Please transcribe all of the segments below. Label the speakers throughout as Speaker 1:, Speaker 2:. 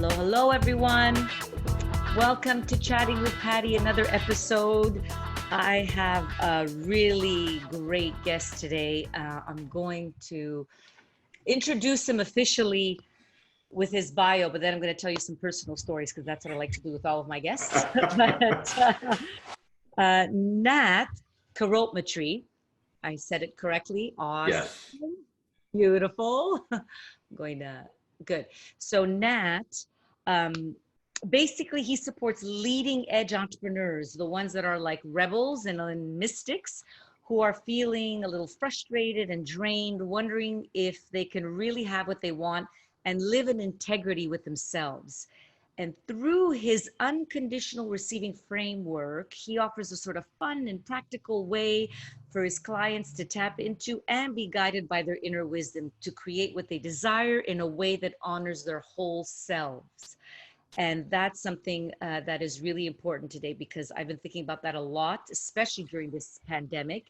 Speaker 1: Hello, hello, everyone. Welcome to Chatting with Patty, another episode. I have a really great guest today. I'm going to introduce him officially with his bio, but then I'm going to tell you some personal stories because that's what I like to do with all of my guests. Nat Couropmitree, I said it correctly. Awesome.
Speaker 2: Yes.
Speaker 1: Beautiful. I'm going to, good. So Nat, um, basically he supports leading edge entrepreneurs, the ones that are like rebels and mystics who are feeling a little frustrated and drained, wondering if they can really have what they want and live in integrity with themselves. And through his unconditional receiving framework, he offers a sort of fun and practical way for his clients to tap into and be guided by their inner wisdom to create what they desire in a way that honors their whole selves. And that's something that is really important today because I've been thinking about that a lot, especially during this pandemic.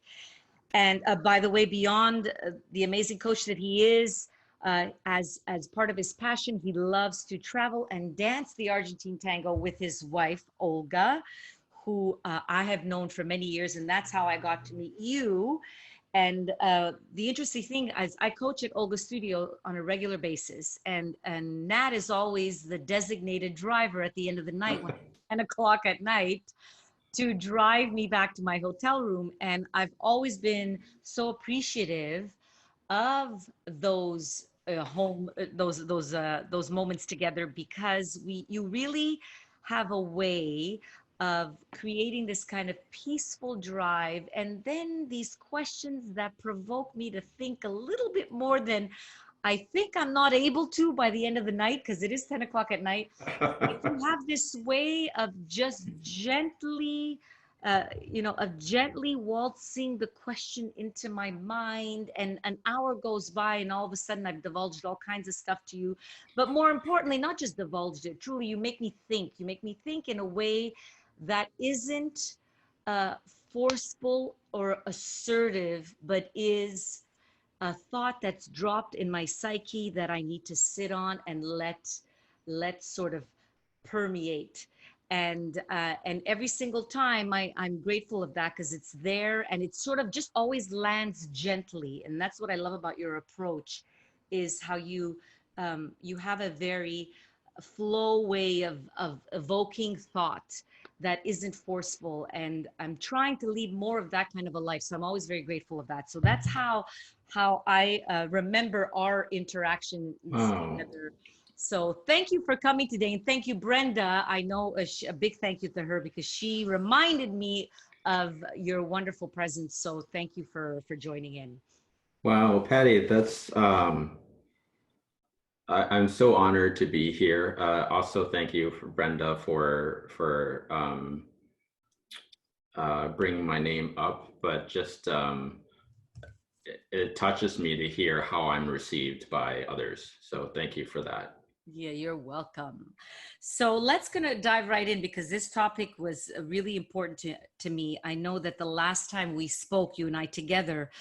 Speaker 1: And by the way, beyond the amazing coach that he is, as part of his passion, he loves to travel and dance the Argentine tango with his wife, Olga, who I have known for many years. And that's how I got to meet you. And the interesting thing is I coach at Olga Studio on a regular basis. And Nat is always the designated driver at the end of the night when it's 10 o'clock at night to drive me back to my hotel room. And I've always been so appreciative of those those moments together because you really have a way of creating this kind of peaceful drive and then these questions that provoke me to think a little bit more than I think I'm not able to by the end of the night because it is 10 o'clock at night. You have this way of just gently of gently waltzing the question into my mind, and an hour goes by and all of a sudden I've divulged all kinds of stuff to you. But more importantly, not just divulged it, truly you make me think. You make me think in a way that isn't uh, forceful or assertive, but is a thought that's dropped in my psyche that I need to sit on and let sort of permeate. And every single time I'm grateful of that because it's there and it sort of just always lands gently. And that's what I love about your approach is how you have a very flow way of evoking thought that isn't forceful. And I'm trying to lead more of that kind of a life. So I'm always very grateful of that. So that's how I remember our interaction
Speaker 2: Oh,
Speaker 1: together. So thank you for coming today. And thank you, Brenda. I know a big thank you to her because she reminded me of your wonderful presence. So thank you for joining in.
Speaker 2: wow, Patty, that's I'm so honored to be here. Also, thank you for Brenda for bringing my name up, but just it touches me to hear how I'm received by others. So thank you for that.
Speaker 1: Yeah, you're welcome. So let's gonna dive right in because this topic was really important to me. I know that the last time we spoke, you and I together,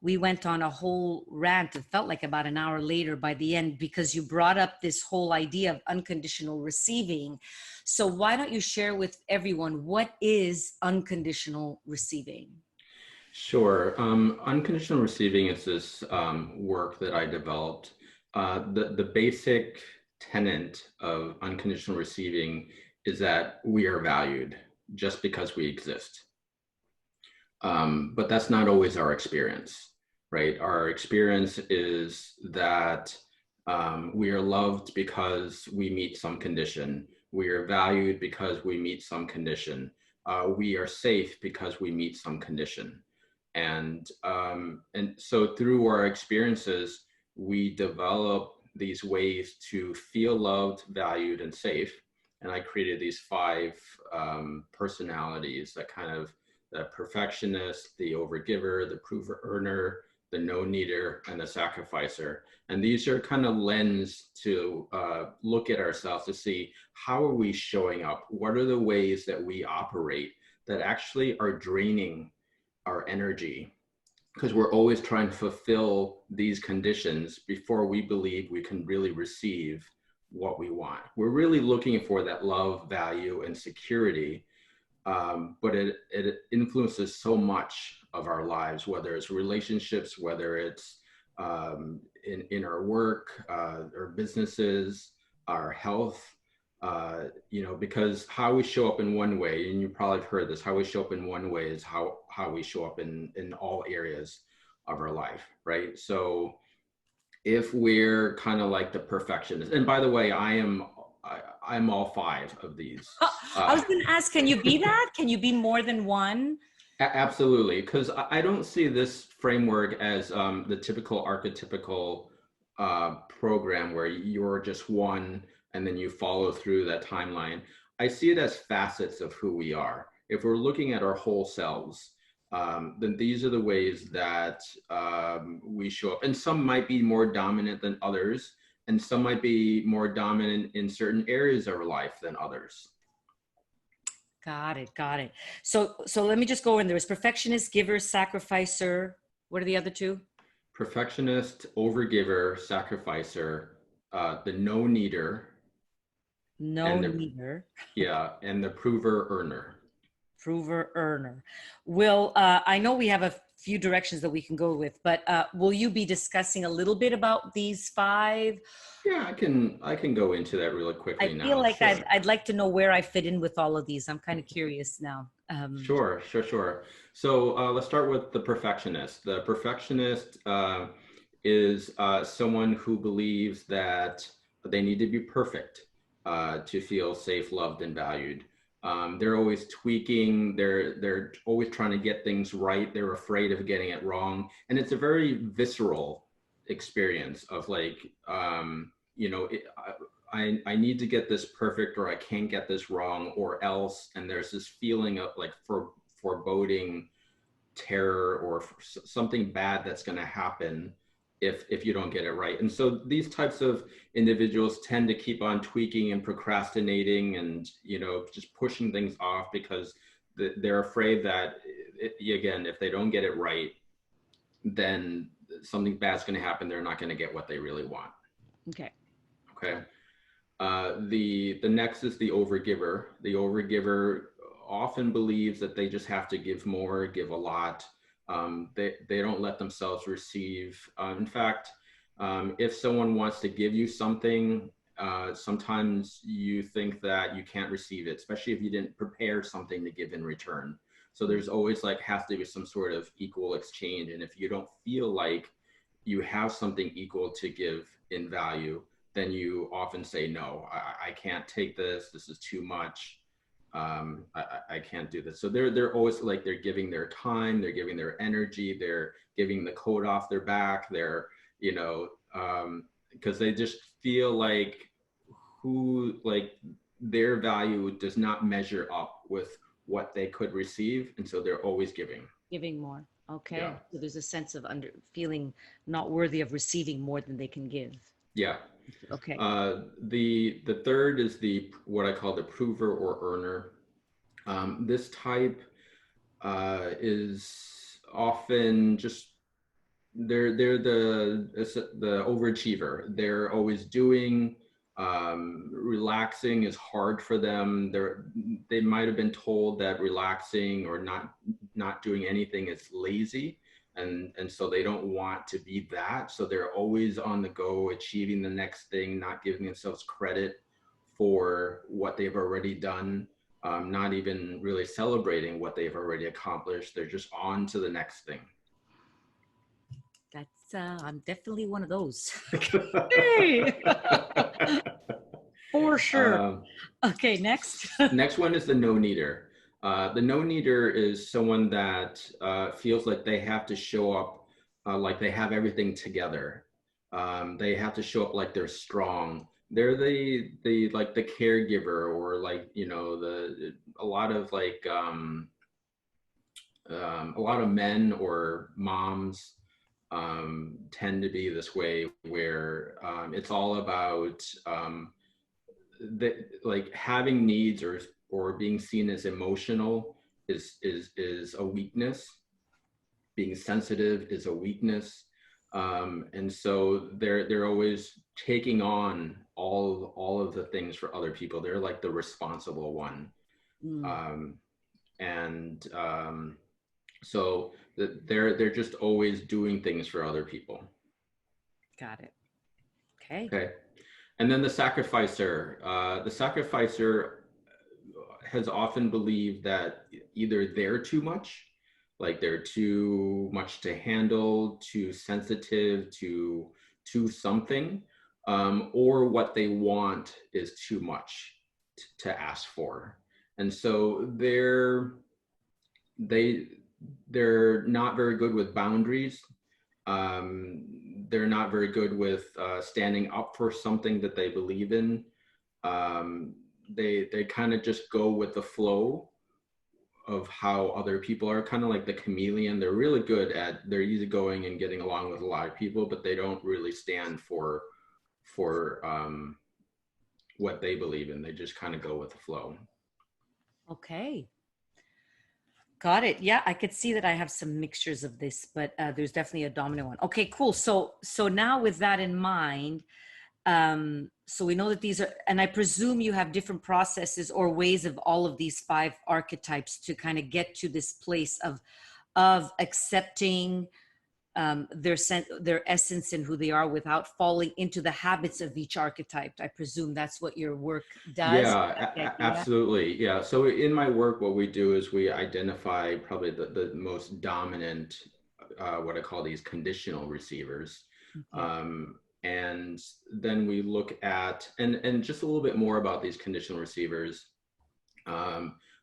Speaker 1: we went on a whole rant. It felt like about an hour later by the end because you brought up this whole idea of unconditional receiving. So why don't you share with everyone what is unconditional receiving?
Speaker 2: Sure. Unconditional receiving is this work that I developed. The basic tenet of unconditional receiving is that we are valued just because we exist. But that's not always our experience, right? Our experience is that we are loved because we meet some condition. We are valued because we meet some condition. We are safe because we meet some condition. And so through our experiences, we develop these ways to feel loved, valued, and safe. And I created these five personalities that kind of the perfectionist, the overgiver, the prover earner, the no needer, and the sacrificer. And these are kind of lens to look at ourselves to see how are we showing up? What are the ways that we operate that actually are draining our energy? Because we're always trying to fulfill these conditions before we believe we can really receive what we want. We're really looking for that love, value, and security, but it influences so much of our lives, whether it's relationships, whether it's in our work, our businesses, our health. Because how we show up in one way, and you probably have heard this, how we show up in one way is how we show up in all areas of our life, right? So if we're kind of like the perfectionist, and by the way, I'm all five of these.
Speaker 1: I was going to ask, can you be that? Can you be more than one?
Speaker 2: Absolutely, because I don't see this framework as the typical archetypical program where you're just one and then you follow through that timeline. I see it as facets of who we are. If we're looking at our whole selves, then these are the ways that we show up. And some might be more dominant than others, and some might be more dominant in certain areas of our life than others.
Speaker 1: Got it. Got it. So let me just go in. There was perfectionist, giver, sacrificer. What are the other two?
Speaker 2: Perfectionist, overgiver, sacrificer, the no needer,
Speaker 1: No
Speaker 2: and the
Speaker 1: neither.
Speaker 2: and the prover earner.
Speaker 1: Prover, earner. Will, I know we have a few directions that we can go with, but will you be discussing a little bit about these five?
Speaker 2: Yeah, I can go into that really quickly
Speaker 1: I feel
Speaker 2: now.
Speaker 1: like
Speaker 2: Sure.
Speaker 1: I'd like to know where I fit in with all of these. I'm kind of curious now.
Speaker 2: Sure. So let's start with the perfectionist. The perfectionist is someone who believes that they need to be perfect to feel safe, loved, and valued. They're always tweaking. They're always trying to get things right. They're afraid of getting it wrong, and it's a very visceral experience of like, I need to get this perfect, or I can't get this wrong, or else. And there's this feeling of like foreboding terror or something bad that's going to happen if you don't get it right. And so these types of individuals tend to keep on tweaking and procrastinating and just pushing things off because they're afraid that again, if they don't get it right, then something bad's going to happen. They're not going to get what they really want.
Speaker 1: Okay.
Speaker 2: Okay. The next is the overgiver. The overgiver often believes that they just have to give more, give a lot. They don't let themselves receive. In fact, if someone wants to give you something, sometimes you think that you can't receive it, especially if you didn't prepare something to give in return. So there's always like has to be some sort of equal exchange. And if you don't feel like you have something equal to give in value, then you often say, no, I can't take this. This is too much. I can't do this. So they're always like, they're giving their time, they're giving their energy, they're giving the coat off their back. They're, because they just feel like their value does not measure up with what they could receive. And so they're always giving.
Speaker 1: Giving more. Okay.
Speaker 2: Yeah.
Speaker 1: So there's a sense of feeling not worthy of receiving more than they can give.
Speaker 2: Yeah.
Speaker 1: Okay.
Speaker 2: The third is what I call the prover or earner. This type is often just they're the overachiever. They're always doing. Relaxing is hard for them. They might have been told that relaxing or not doing anything is lazy. And so they don't want to be that. So they're always on the go, achieving the next thing, not giving themselves credit for what they've already done, not even really celebrating what they've already accomplished. They're just on to the next thing.
Speaker 1: That's I'm definitely one of those. Hey! For sure. Okay, next.
Speaker 2: Next one is the no-needer. The no-needer is someone that feels like they have to show up like they have everything together. They have to show up like they're strong. They're the like the caregiver, or like a lot of a lot of men or moms tend to be this way, where it's all about like having needs or being seen as emotional is a weakness. Being sensitive is a weakness. And so they're always taking on all of the things for other people. They're like the responsible one.
Speaker 1: Mm,
Speaker 2: Um, and so they're just always doing things for other people.
Speaker 1: got it. Okay.
Speaker 2: Okay. And then the sacrificer has often believed that either they're too much, like they're too much to handle, too sensitive to something, or what they want is too much to ask for, and so they they're not very good with boundaries. They're not very good with standing up for something that they believe in. um, they kind of just go with the flow of how other people are, kind of like the chameleon. They're really good at, they're easygoing and getting along with a lot of people, but they don't really stand for what they believe in. They just kind of go with the flow.
Speaker 1: Okay. Got it. Yeah, I could see that I have some mixtures of this, but there's definitely a dominant one. Okay, cool. So now with that in mind, so we know that these are, and I presume you have different processes or ways of all of these five archetypes to kind of get to this place of accepting their essence and who they are without falling into the habits of each archetype. I presume that's what your work does.
Speaker 2: Yeah,
Speaker 1: Yeah.
Speaker 2: absolutely. Yeah. So in my work, what we do is we identify probably the most dominant, what I call these conditional receivers.
Speaker 1: Okay.
Speaker 2: And then we look at, and just a little bit more about these conditional receivers.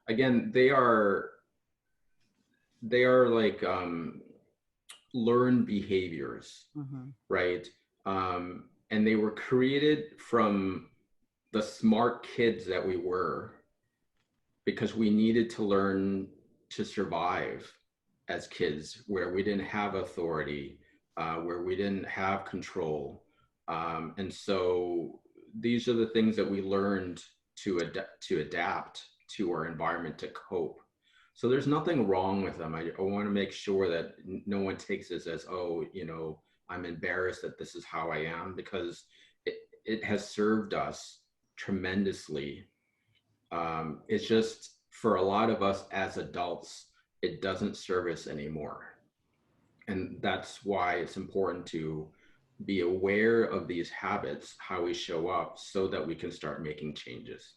Speaker 2: Again, they are like learned behaviors,
Speaker 1: Mm-hmm.
Speaker 2: right? And they were created from the smart kids that we were, because we needed to learn to survive as kids, where we didn't have authority, where we didn't have control. And so these are the things that we learned to adapt to our environment, to cope. So there's nothing wrong with them. I want to make sure that no one takes this as, oh, I'm embarrassed that this is how I am, because it has served us tremendously. It's just, for a lot of us as adults, it doesn't serve us anymore. And that's why it's important to be aware of these habits, how we show up, so that we can start making changes.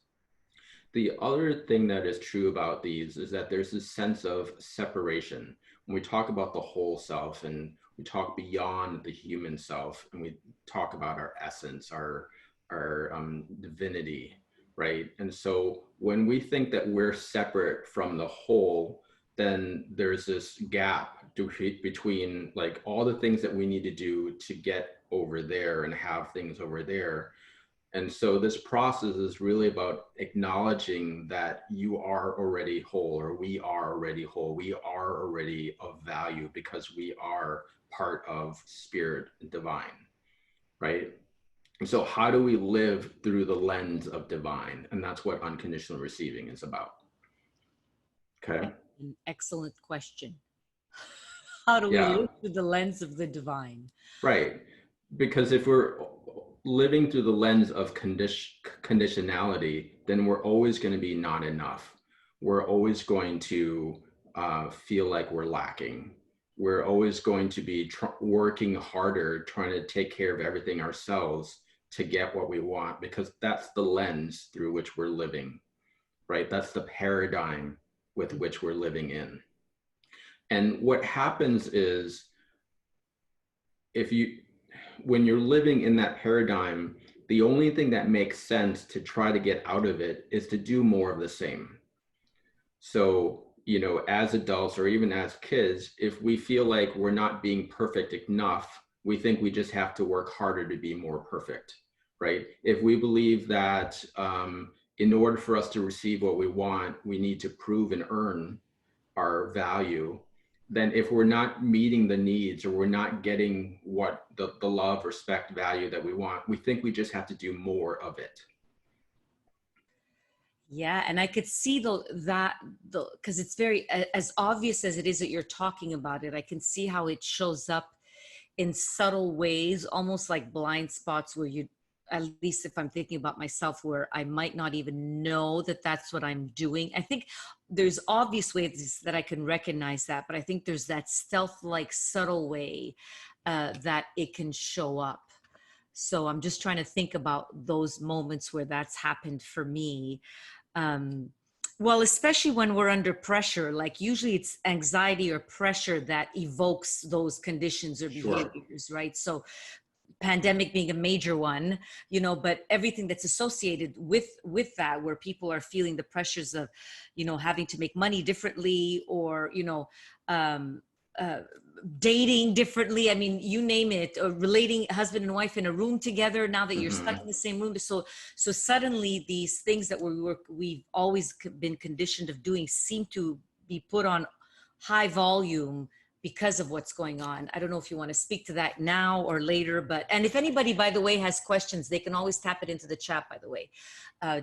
Speaker 2: The other thing that is true about these is that there's this sense of separation. When we talk about the whole self, and we talk beyond the human self, and we talk about our essence, our divinity, right? And so when we think that we're separate from the whole, then there's this gap between like all the things that we need to do to get over there and have things over there. And so this process is really about acknowledging that you are already whole, or we are already whole. We are already of value because we are part of spirit and divine, right? And so how do we live through the lens of divine? And that's what unconditional receiving is about. Okay.
Speaker 1: An excellent question. How do we
Speaker 2: Yeah.
Speaker 1: live through the lens of the divine?
Speaker 2: Right. Because if we're living through the lens of conditionality, then we're always going to be not enough. We're always going to feel like we're lacking. We're always going to be working harder, trying to take care of everything ourselves to get what we want, because that's the lens through which we're living, right? That's the paradigm with which we're living in. And what happens is, if you when you're living in that paradigm, the only thing that makes sense to try to get out of it is to do more of the same. So, as adults or even as kids, if we feel like we're not being perfect enough, we think we just have to work harder to be more perfect, right? If we believe that in order for us to receive what we want, we need to prove and earn our value, then if we're not meeting the needs, or we're not getting what the love, respect, value that we want, we think we just have to do more of it.
Speaker 1: Yeah, and I could see the because it's very as obvious as it is that you're talking about it. I can see how it shows up in subtle ways, almost like blind spots where you, at least if I'm thinking about myself, where I might not even know that that's what I'm doing. I think there's obvious ways that I can recognize that, but I think there's that stealth like subtle way that it can show up. So I'm just trying to think about those moments where that's happened for me. Um, well, especially when we're under pressure, like usually it's anxiety or pressure that evokes those conditions or
Speaker 2: Sure.
Speaker 1: behaviors, right? So pandemic being a major one, but everything that's associated with that, where people are feeling the pressures of having to make money differently, or um uh, dating differently. I mean, you name it, or relating husband and wife in a room together, now that you're stuck
Speaker 2: Hmm.
Speaker 1: in the same room. So suddenly these things that we've always been conditioned of doing seem to be put on high volume because of what's going on. I don't know if you want to speak to that now or later, and if anybody, by the way, has questions, they can always tap it into the chat, by the way,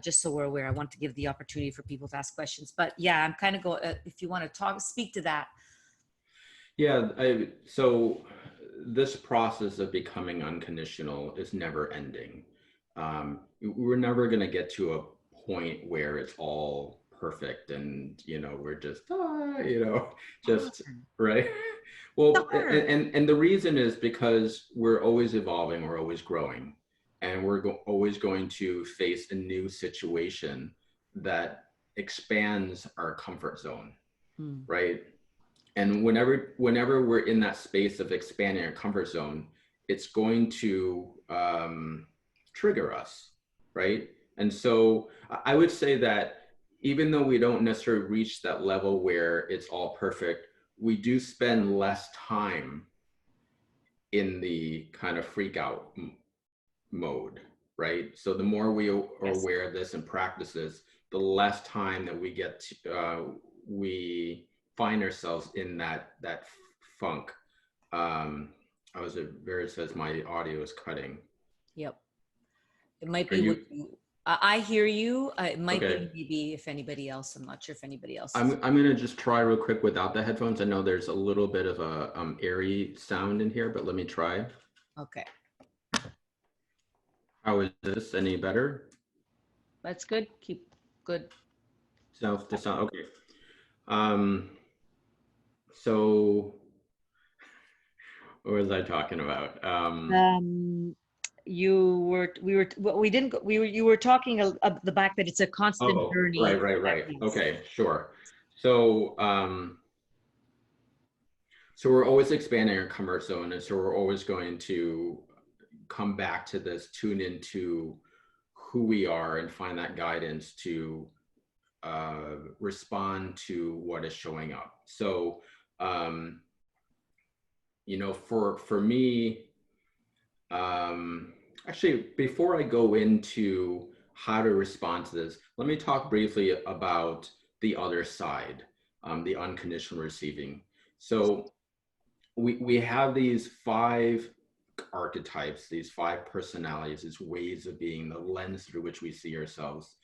Speaker 1: just so we're aware. I want to give the opportunity for people to ask questions, but yeah, I'm kind of if you want to speak to that.
Speaker 2: Yeah, so this process of becoming unconditional is never ending. We're never going to get to a point where it's all perfect and, we're just, just right. Well, and the reason is because we're always evolving, we're always growing, and we're always going to face a new situation that expands our comfort zone,
Speaker 1: Hmm.
Speaker 2: right? And whenever we're in that space of expanding our comfort zone, it's going to trigger us, right? And so I would say that even though we don't necessarily reach that level where it's all perfect, we do spend less time in the kind of freak out mode, right? So the more we are
Speaker 1: Yes.
Speaker 2: aware of this and practice this, the less time that we get to, we find ourselves in that funk. I was where it says my audio is cutting.
Speaker 1: Yep. It might
Speaker 2: Are
Speaker 1: be what
Speaker 2: you
Speaker 1: you, I hear you. It might
Speaker 2: okay?
Speaker 1: be maybe if anybody else, I'm not sure if anybody else is.
Speaker 2: I'm gonna just try real quick without the headphones. I know there's a little bit of a airy sound in here, but let me try.
Speaker 1: Okay.
Speaker 2: How is this? Any better?
Speaker 1: That's good. Keep good.
Speaker 2: Sounds to sound okay. Um, so what was I talking about?
Speaker 1: Um, we didn't, you were talking the fact that it's a constant
Speaker 2: Oh,
Speaker 1: journey.
Speaker 2: right.
Speaker 1: Yes.
Speaker 2: Okay, sure. So, so we're always expanding our comfort zone, and so we're always going to come back to this, tune into who we are, and find that guidance to respond to what is showing up. So, um, for me, actually, before I go into how to respond to this, let me talk briefly about the other side, the unconditional receiving. So we have these five archetypes, these five personalities, these ways of being, the lens through which we see ourselves.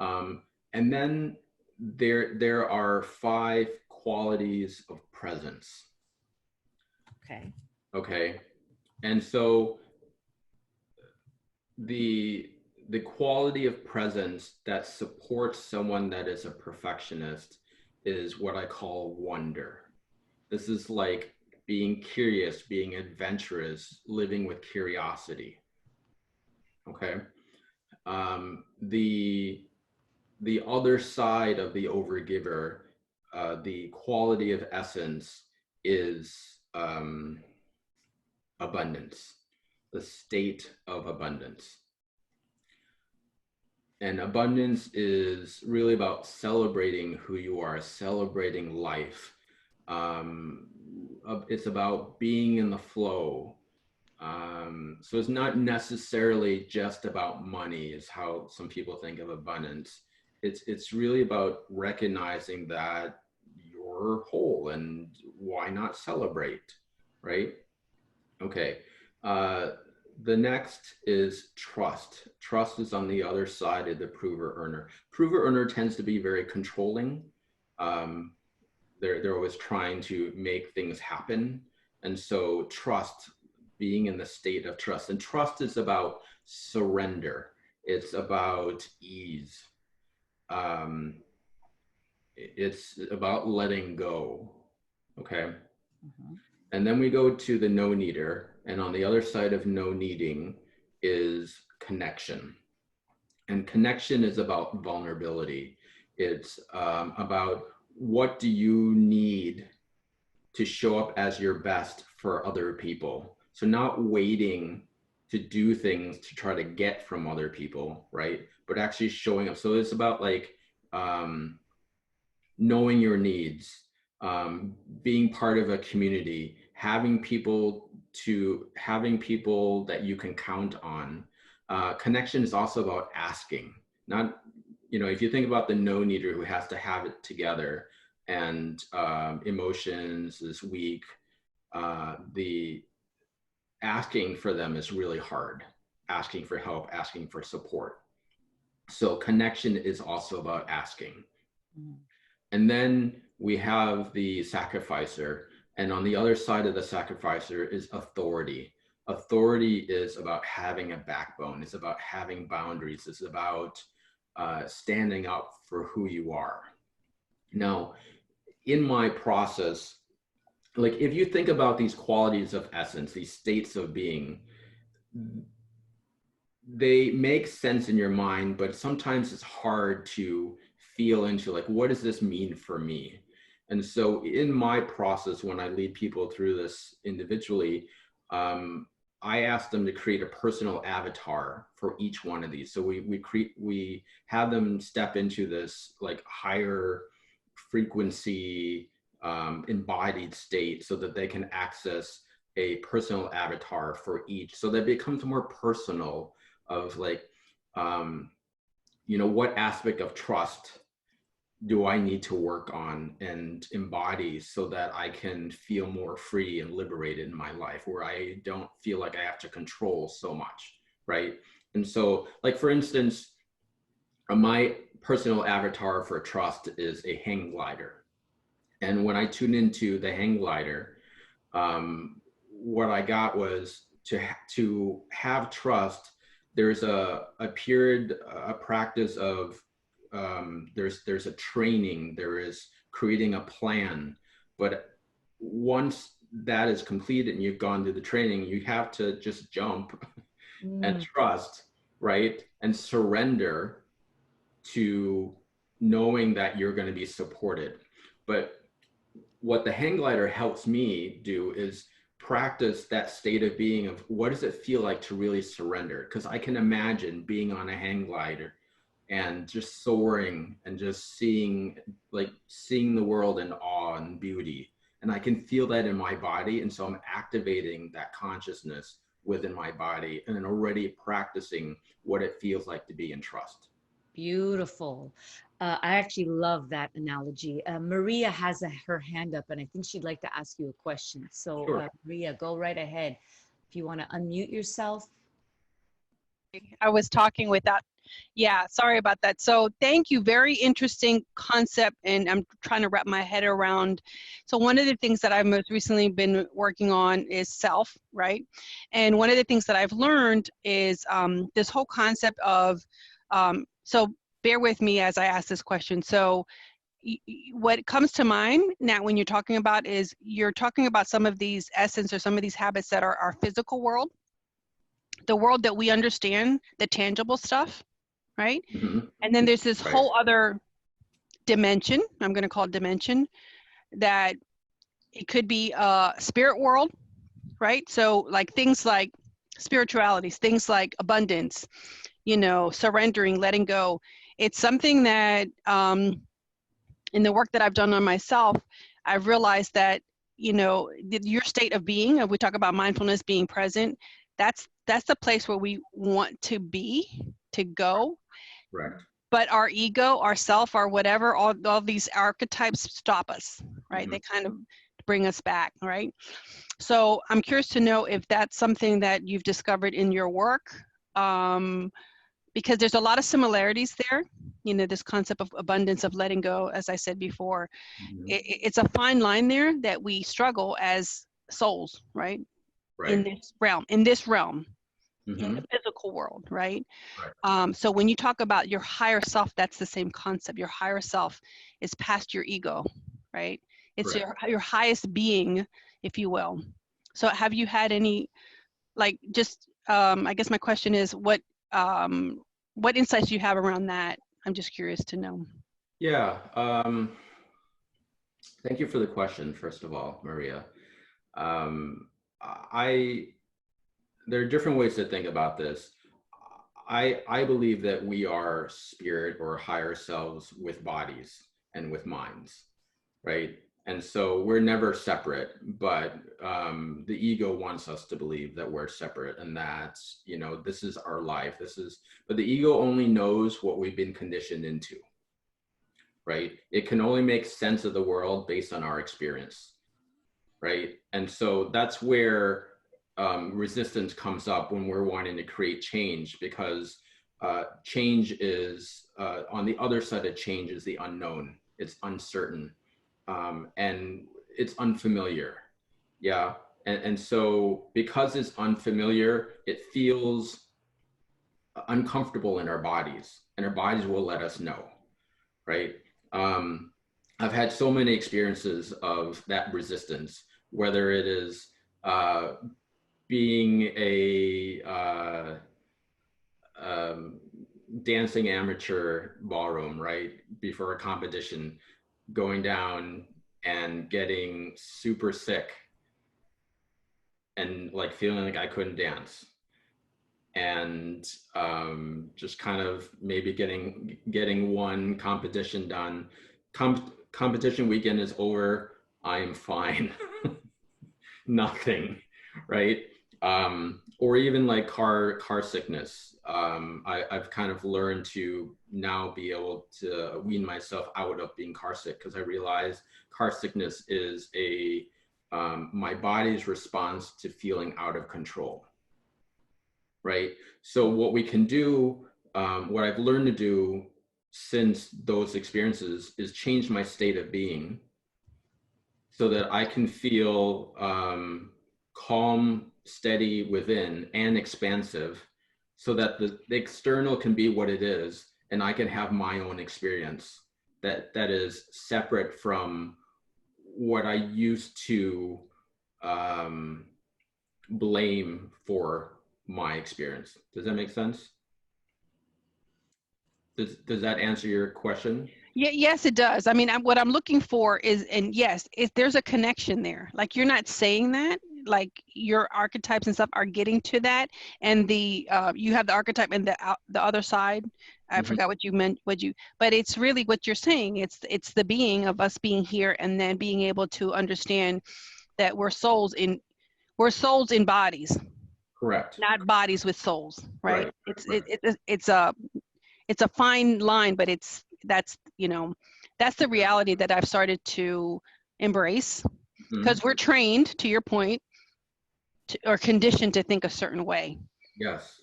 Speaker 2: And then there are five qualities of presence.
Speaker 1: Okay.
Speaker 2: Okay. And so the the quality of presence that supports someone that is a perfectionist is what I call wonder. This is like being curious, being adventurous, living with curiosity. Okay. The other side of the overgiver, the quality of essence is abundance, the state of abundance. And abundance is really about celebrating who you are, celebrating life. Um, it's about being in the flow. So it's not necessarily just about money, is how some people think of abundance. It's really about recognizing that you're whole, and why not celebrate, right? Okay. Uh, the next is trust. Trust is on the other side of the prover earner. Prover earner tends to be very controlling. Um, they're always trying to make things happen. And so trust, being in the state of trust. And trust is about surrender. It's about ease. Um, it's about letting go. Okay.
Speaker 1: Mhm.
Speaker 2: And then we go to the no needer. And on the other side of no needing is connection. And connection is about vulnerability. It's about what do you need to show up as your best for other people. So not waiting to do things to try to get from other people, right? But actually showing up. So it's about like um, knowing your needs, being part of a community, having people that you can count on. Connection is also about asking, not, if you think about the no needer who has to have it together and emotions is weak, the asking for them is really hard, asking for help, asking for support. So connection is also about asking.
Speaker 1: Mhm.
Speaker 2: And then we have the sacrificer. And on the other side of the sacrificer is authority. Authority is about having a backbone, it's about having boundaries, it's about standing up for who you are. Now, in my process, like if you think about these qualities of essence, these states of being, they make sense in your mind, but sometimes it's hard to feel into like, what does this mean for me? And so in my process, when I lead people through this individually, I ask them to create a personal avatar for each one of these. So we have them step into this like higher frequency embodied state so that they can access a personal avatar for each, so that it becomes more personal of like, what aspect of trust do I need to work on and embody so that I can feel more free and liberated in my life, where I don't feel like I have to control so much, right? And so, like for instance, my personal avatar for trust is a hang glider. And when I tune into the hang glider, what I got was to have trust. There's a period, a practice of there's a training, there is creating a plan, but once that is completed and you've gone through the training, you have to just jump and
Speaker 1: Mm.
Speaker 2: trust, right, and surrender to knowing that you're going to be supported. But what the hang glider helps me do is practice that state of being of what does it feel like to really surrender, because I can imagine being on a hang glider and just soaring and just seeing the world in awe and beauty, and I can feel that in my body, and so I'm activating that consciousness within my body and already practicing what it feels like to be in trust.
Speaker 1: Beautiful. I actually love that analogy. Maria has her hand up, and I think she'd like to ask you a question. So,
Speaker 2: Sure.
Speaker 1: Maria, go right ahead. If you want to unmute yourself.
Speaker 3: I was talking without, yeah, sorry about that. So thank you. Very interesting concept, and I'm trying to wrap my head around. So one of the things that I've most recently been working on is self, right? And one of the things that I've learned is this whole concept of, so bear with me as I ask this question. So what comes to mind now when you're talking about is you're talking about some of these essence or some of these habits that are our physical world, the world that we understand, the tangible stuff, right?
Speaker 2: Mm-hmm.
Speaker 3: And then there's this
Speaker 2: Right.
Speaker 3: whole other dimension, I'm going to call it dimension, that it could be a spirit world, right? So like things like spiritualities, things like abundance, surrendering, letting go. It's something that in the work that I've done on myself, I've realized that, your state of being, if we talk about mindfulness, being present, that's the place where we want to go.
Speaker 2: Correct.
Speaker 3: But our ego, our self, our whatever, all these archetypes stop us, right?
Speaker 2: Mm-hmm.
Speaker 3: They kind of bring us back, right? So I'm curious to know if that's something that you've discovered in your work, because there's a lot of similarities there. This concept of abundance, of letting go, as I said before,
Speaker 2: Mm-hmm.
Speaker 3: it's a fine line there that we struggle as souls, right? in
Speaker 2: Right.
Speaker 3: this realm, in
Speaker 2: Mm-hmm.
Speaker 3: the physical world, right?
Speaker 2: Right.
Speaker 3: So when you talk about your higher self, that's the same concept. Your higher self is past your ego, right? It's
Speaker 2: Correct.
Speaker 3: your highest being, if you will. So have you had any, like, just, I guess my question is, what insights do you have around that? I'm just curious to know.
Speaker 2: Yeah. Thank you for the question, first of all, Maria. Um, I there are different ways to think about this. I believe that we are spirit or higher selves with bodies and with minds, right? And so we're never separate, but the ego wants us to believe that we're separate and that, this is our life. But the ego only knows what we've been conditioned into, right? It can only make sense of the world based on our experience, right? And so that's where resistance comes up when we're wanting to create change, because change is on the other side of change is the unknown. It's uncertain, and it's unfamiliar. Yeah. And so because it's unfamiliar, it feels uncomfortable in our bodies, and our bodies will let us know, right? Um, I've had so many experiences of that resistance, whether it is uh, being a um, dancing amateur ballroom, right? Before a competition, going down and getting super sick and like feeling like I couldn't dance. And just kind of maybe getting one competition done. Competition weekend is over. I am fine. Nothing, right? Or even like car sickness. I've kind of learned to now be able to wean myself out of being car sick, because I realize car sickness is my body's response to feeling out of control, right? So what we can do, what I've learned to do since those experiences, is change my state of being so that I can feel calm, steady within, and expansive, so that the external can be what it is, and I can have my own experience that is separate from what I used to um, blame for my experience. Does that make sense? Does that answer your question?
Speaker 3: Yeah, yes, it does. I mean, what I'm looking for is, and yes, there's a connection there. Like, you're not saying that, like, your archetypes and stuff are getting to that, and the you have the archetype and the other side. I
Speaker 2: Mm-hmm.
Speaker 3: forgot what you meant. But it's really what you're saying. It's the being of us being here, and then being able to understand that we're souls in bodies,
Speaker 2: Correct.
Speaker 3: not bodies with souls, right?
Speaker 2: Right.
Speaker 3: It's
Speaker 2: Right.
Speaker 3: it, it it's a fine line, but that's the reality that I've started to embrace,
Speaker 2: Mm-hmm.
Speaker 3: because we're trained, to your point, or conditioned to think a certain way,
Speaker 2: Yes.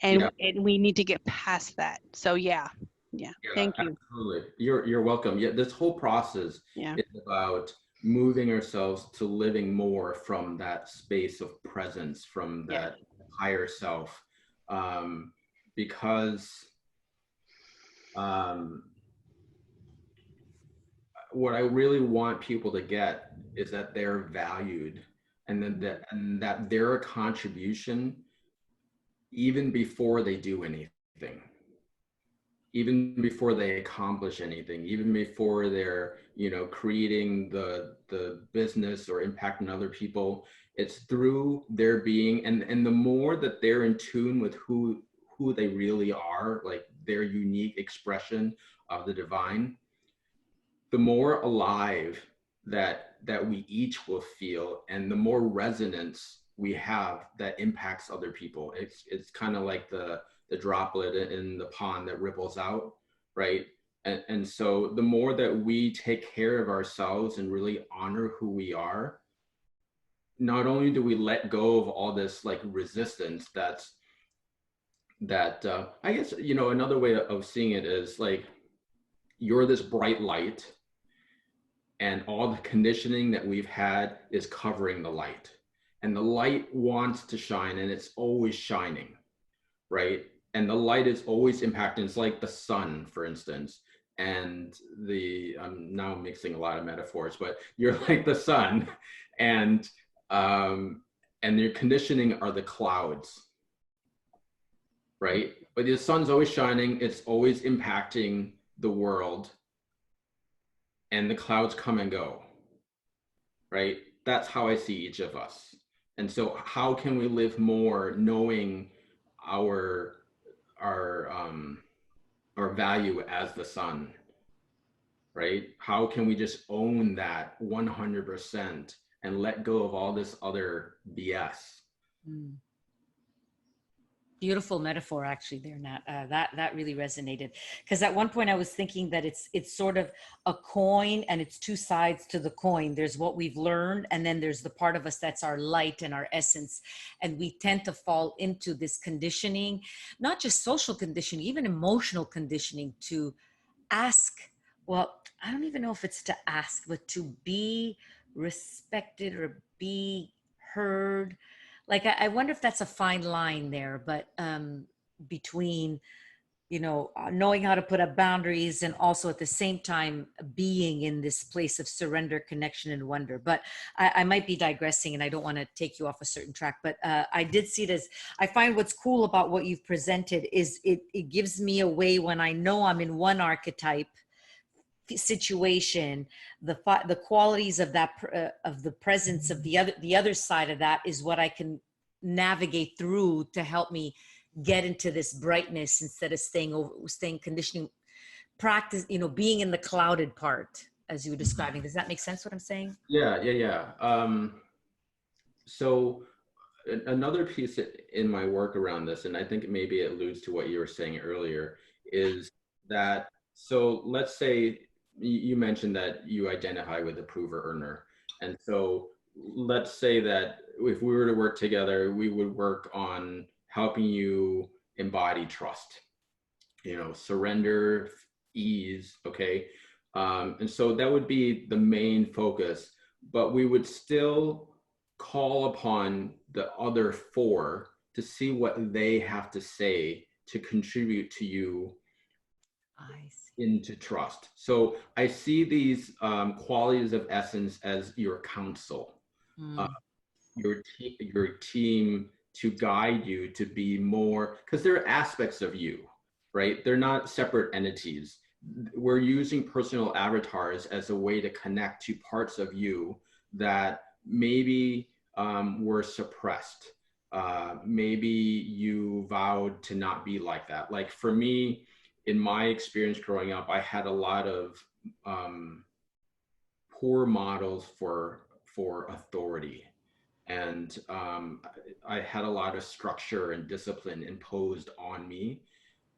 Speaker 3: and
Speaker 2: Yeah.
Speaker 3: we need to get past that. So yeah,
Speaker 2: Yeah,
Speaker 3: thank you.
Speaker 2: absolutely. You're welcome. Yeah, this whole process
Speaker 3: Yeah,
Speaker 2: is about moving ourselves to living more from that space of presence, from
Speaker 3: yeah,
Speaker 2: that higher self. Um, because um, what I really want people to get is that they're valued, and then that they're a contribution even before they do anything, even before they accomplish anything, even before they're creating the business or impacting other people. It's through their being, and the more that they're in tune with who they really are, like their unique expression of the divine, the more alive that we each will feel, and the more resonance we have that impacts other people. It's kind of like the droplet in the pond that ripples out, right? And so the more that we take care of ourselves and really honor who we are, not only do we let go of all this like resistance that I guess another way of seeing it is like you're this bright light, and all the conditioning that we've had is covering the light. and the light wants to shine, and it's always shining, right? And the light is always impacting. It's like the sun, for instance. And I'm now mixing a lot of metaphors, but you're like the sun, and your conditioning are the clouds, right? But the sun's always shining, it's always impacting the world, and the clouds come and go, right? That's how I see each of us. And so how can we live more knowing our value as the sun, right? How can we just own that 100% and let go of all this other BS?
Speaker 1: Mm. Beautiful metaphor, actually, there, Nat. That really resonated, because at one point I was thinking that it's sort of a coin, and it's two sides to the coin. There's what we've learned, and then there's the part of us that's our light and our essence, and we tend to fall into this conditioning, not just social conditioning, even emotional conditioning, to ask. Well, I don't even know if it's to ask, but to be respected or be heard. Like, I wonder if that's a fine line there, but between, knowing how to put up boundaries, and also at the same time being in this place of surrender, connection, and wonder. But I might be digressing, and I don't want to take you off a certain track, but I did see it as, I find what's cool about what you've presented is it gives me a way, when I know I'm in one archetype situation, the qualities of that of the presence of the other side of that is what I can navigate through to help me get into this brightness, instead of staying conditioning practice, being in the clouded part, as you were describing. Does that make sense what I'm saying?
Speaker 2: Yeah. So another piece in my work around this, and I think maybe it alludes to what you were saying earlier, is that, so let's say you mentioned that you identify with the prover earner. And so let's say that if we were to work together, we would work on helping you embody trust, surrender, ease, okay? And so that would be the main focus, but we would still call upon the other four to see what they have to say to contribute to you into trust. So I see these qualities of essence as your counsel, your team, to guide you to be more, because they're aspects of you, right? They're not separate entities. We're using personal avatars as a way to connect to parts of you that maybe were suppressed. Maybe you vowed to not be like that. Like for me, in my experience growing up, I had a lot of poor models for authority. And I had a lot of structure and discipline imposed on me.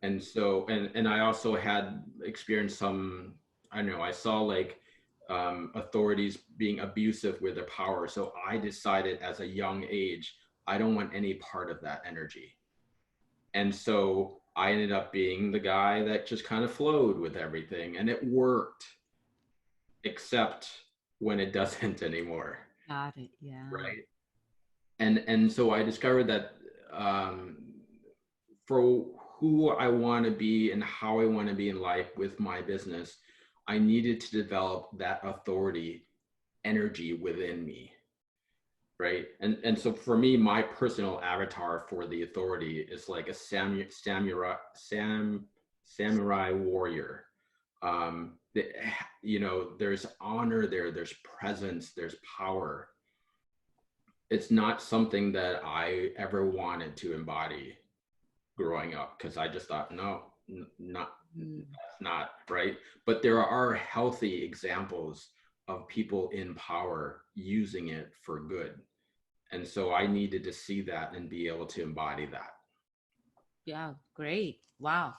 Speaker 2: And so, and I also had experienced some, I don't know, I saw like authorities being abusive with their power. So I decided as a young age, I don't want any part of that energy. And so I ended up being the guy that just kind of flowed with everything, and it worked, except when it doesn't anymore.
Speaker 1: Got it. Yeah.
Speaker 2: Right. And so I discovered that for who I want to be and how I want to be in life with my business, I needed to develop that authority energy within me. Right. And so for me, my personal avatar for the authority is like a samurai warrior. There's honor there, there's presence, there's power. It's not something that I ever wanted to embody growing up, because I just thought, no, that's not right. But there are healthy examples of people in power using it for good. And so I needed to see that and be able to embody that.
Speaker 1: Yeah, great. Wow.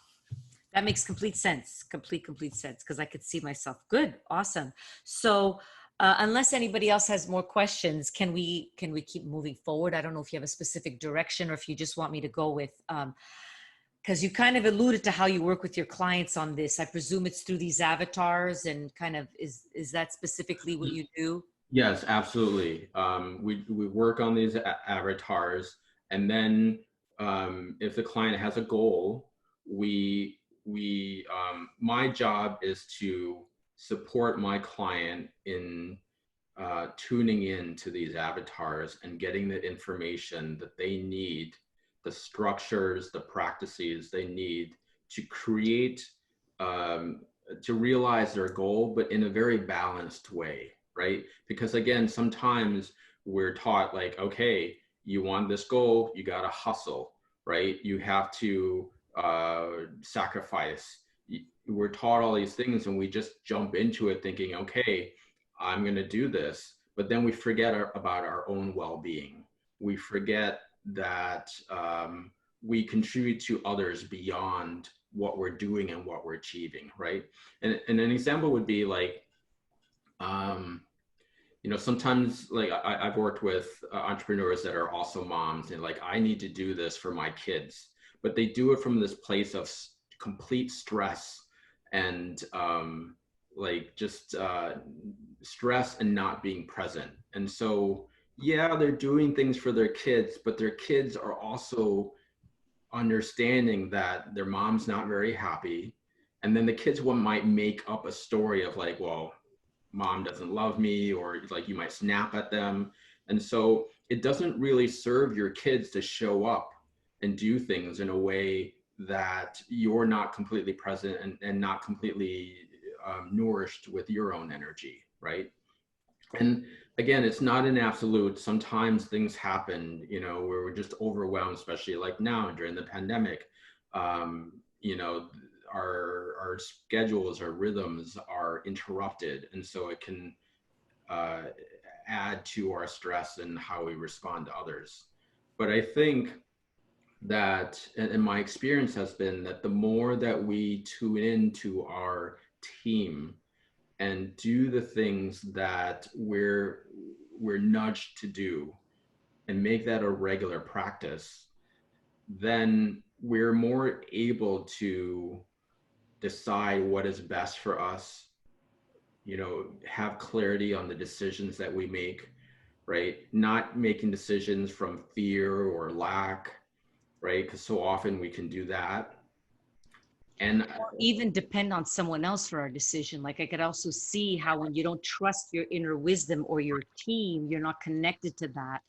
Speaker 1: That makes complete sense. Complete sense, because I could see myself. Good. Awesome. So unless anybody else has more questions, can we keep moving forward? I don't know if you have a specific direction, or if you just want me to go with, because you kind of alluded to how you work with your clients on this. I presume it's through these avatars, and kind of is that specifically what you do?
Speaker 2: Yes, absolutely. We work on these avatars, and then if the client has a goal, my job is to support my client in tuning in to these avatars and getting the information that they need, the structures, the practices they need to create, um, to realize their goal, but in a very balanced way, right? Because again, sometimes we're taught like, okay, you want this goal, you got to hustle, right? You have to sacrifice. We're taught all these things and we just jump into it thinking, okay, I'm going to do this. But then we forget about our own well being. We forget that we contribute to others beyond what we're doing and what we're achieving, right? And an example would be like, um, sometimes like I've worked with entrepreneurs that are also moms and like, I need to do this for my kids, but they do it from this place of complete stress and like just stress and not being present. And so, yeah, they're doing things for their kids, but their kids are also understanding that their mom's not very happy. And then the kids one might make up a story of like, well, mom doesn't love me, or like you might snap at them. And so it doesn't really serve your kids to show up and do things in a way that you're not completely present and not completely nourished with your own energy, right? And again, it's not an absolute. Sometimes things happen, where we're just overwhelmed, especially like now during the pandemic. um, you know our schedules, our rhythms are interrupted, and so it can uh, add to our stress and how we respond to others. But I think that, and my experience has been that the more that we tune into our team and do the things that we're nudged to do and make that a regular practice, then we're more able to decide what is best for us, have clarity on the decisions that we make, right? Not making decisions from fear or lack, right? Because so often we can do that. And
Speaker 1: Or even depend on someone else for our decision. Like I could also see how when you don't trust your inner wisdom or your team, you're not connected to that.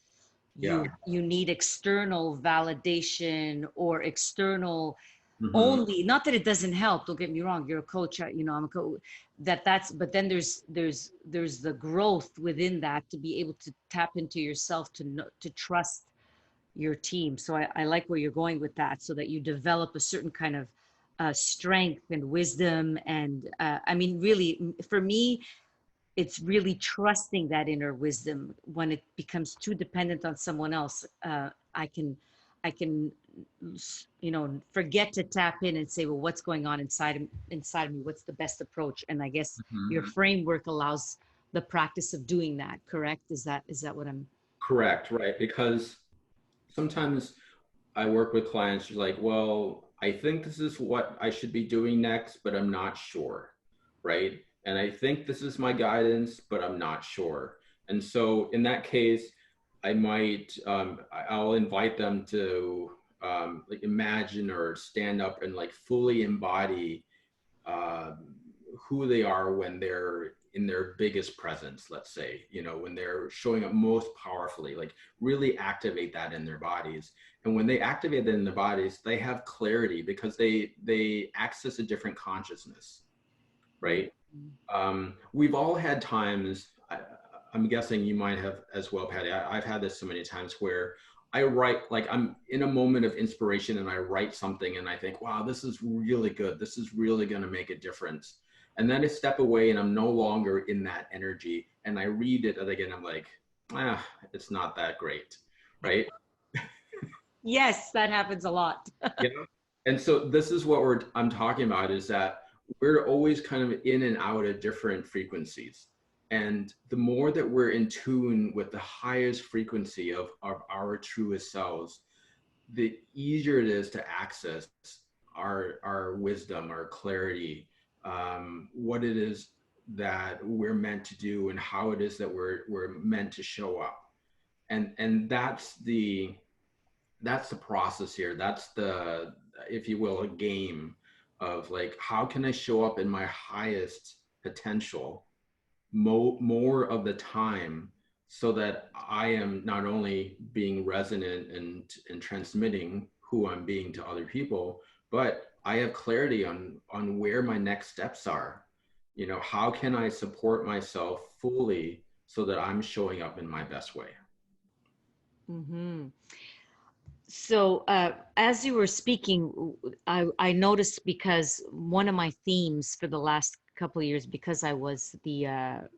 Speaker 2: yeah.
Speaker 1: You need external validation or external
Speaker 2: Hmm.
Speaker 1: only, not that it doesn't help, don't get me wrong, you're a coach, I'm a coach, that's, but then there's the growth within that to be able to tap into yourself, to know, to trust your team. So I like where you're going with that, so that you develop a certain kind of strength and wisdom. And I mean, really, for me, it's really trusting that inner wisdom. When it becomes too dependent on someone else, I can forget to tap in and say, well, what's going on inside of me, what's the best approach? And I guess
Speaker 2: Hmm.
Speaker 1: your framework allows the practice of doing that. Correct? Is that what I'm?
Speaker 2: Correct, right? Because sometimes I work with clients who's like, well, I think this is what I should be doing next, but I'm not sure, right? And I think this is my guidance, but I'm not sure. And so in that case, I'll invite them to like imagine or stand up and like fully embody um, who they are when they're in their biggest presence, let's say, when they're showing up most powerfully, like really activate that in their bodies. And when they activate that in their bodies, they have clarity because they access a different consciousness, right? We've all had times, I'm guessing you might have as well, Patty. I've had this so many times where I write, like I'm in a moment of inspiration and I write something and I think, wow, this is really good. This is really going to make a difference. And then I step away and I'm no longer in that energy. And I read it and again, I'm like, it's not that great, right?
Speaker 1: Yes, that happens a lot.
Speaker 2: Yeah. And so this is what I'm talking about, is that we're always kind of in and out of different frequencies. And the more that we're in tune with the highest frequency of our truest selves, the easier it is to access our wisdom, our clarity, what it is that we're meant to do and how it is that we're meant to show up. And that's the process here. That's the, if you will, a game of like, how can I show up in my highest potential more of the time, so that I am not only being resonant and transmitting who I'm being to other people, but I have clarity on where my next steps are. You know, how can I support myself fully so that I'm showing up in my best way?
Speaker 1: Mm-hmm. So, as you were speaking, I noticed, because one of my themes for the last couple of years, because I was the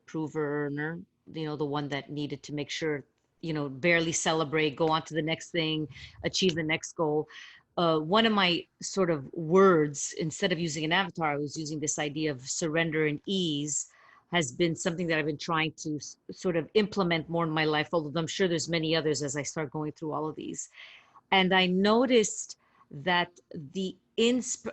Speaker 1: prover earner, the one that needed to make sure, barely celebrate, go on to the next thing, achieve the next goal. One of my sort of words, instead of using an avatar, I was using this idea of surrender and ease, has been something that I've been trying to sort of implement more in my life, although I'm sure there's many others as I start going through all of these. And I noticed that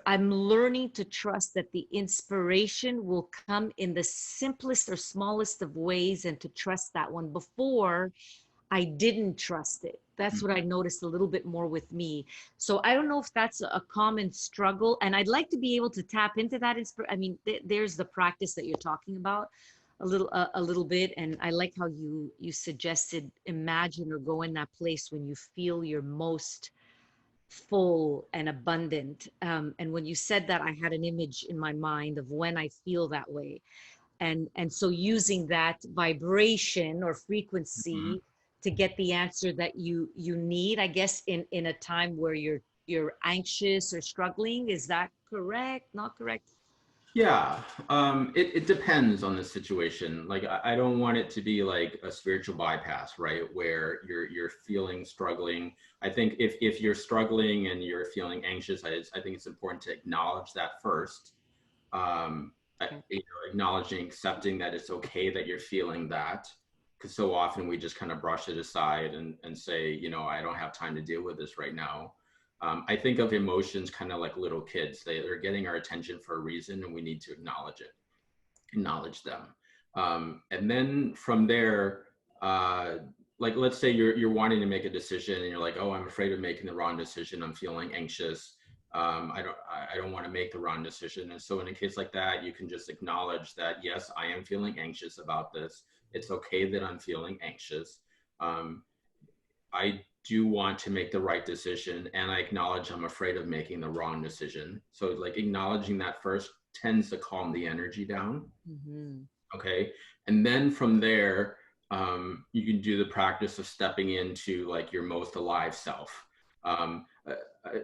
Speaker 1: I'm learning to trust that the inspiration will come in the simplest or smallest of ways, and to trust that one. Before, I didn't trust it. That's what I noticed a little bit more with me. So I don't know if that's a common struggle, and I'd like to be able to tap into that. I mean, there's the practice that you're talking about a little bit, and I like how you suggested imagine or go in that place when you feel your most full and abundant. And when you said that, I had an image in my mind of when I feel that way, and so using that vibration or
Speaker 2: Mhm.
Speaker 1: frequency to get the answer that you need, I guess, in a time where you're anxious or struggling. Is that correct? Not correct?
Speaker 2: Yeah, it depends on the situation. Like I don't want it to be like a spiritual bypass, right? Where you're feeling struggling. I think if you're struggling and you're feeling anxious, I think it's important to acknowledge that first.
Speaker 1: Okay.
Speaker 2: Acknowledging, accepting that it's okay that you're feeling that, because so often we just kind of brush it aside and say, I don't have time to deal with this right now. I think of emotions kind of like little kids. They're getting our attention for a reason, and we need to acknowledge them. And then from there, uh, like let's say you're wanting to make a decision, and you're like, oh, I'm afraid of making the wrong decision. I'm feeling anxious. I don't want to make the wrong decision. And so in a case like that, you can just acknowledge that, yes, I am feeling anxious about this. It's okay that I'm feeling anxious. Um, I do want to make the right decision, and I acknowledge I'm afraid of making the wrong decision. So like acknowledging that first tends to calm the energy down.
Speaker 1: Mm-hmm.
Speaker 2: Okay. And then from there, you can do the practice of stepping into like your most alive self. Um, uh, uh,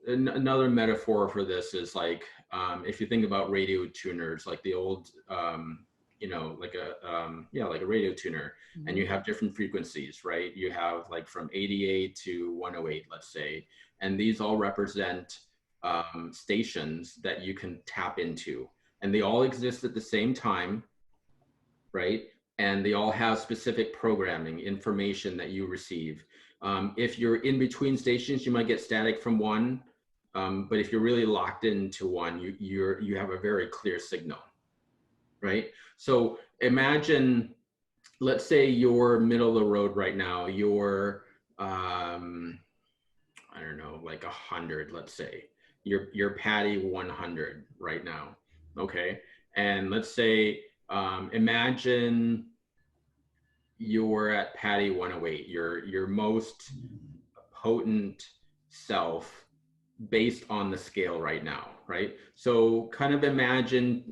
Speaker 2: Another metaphor for this is like, if you think about radio tuners, like the old, like like a radio tuner, and
Speaker 1: Mm-hmm.
Speaker 2: you have different frequencies, right? You have like from 88 to 108, let's say, and these all represent stations that you can tap into, and they all exist at the same time, right? And they all have specific programming information that you receive. If you're in between stations, you might get static from one, but if you're really locked into one, you have a very clear signal, right? So imagine, let's say you're middle of the road right now. You're I don't know, like 100, let's say. You're Patty 100 right now, okay? And let's say, imagine you're at Patty 108, your most potent self based on the scale right now, right? So kind of imagine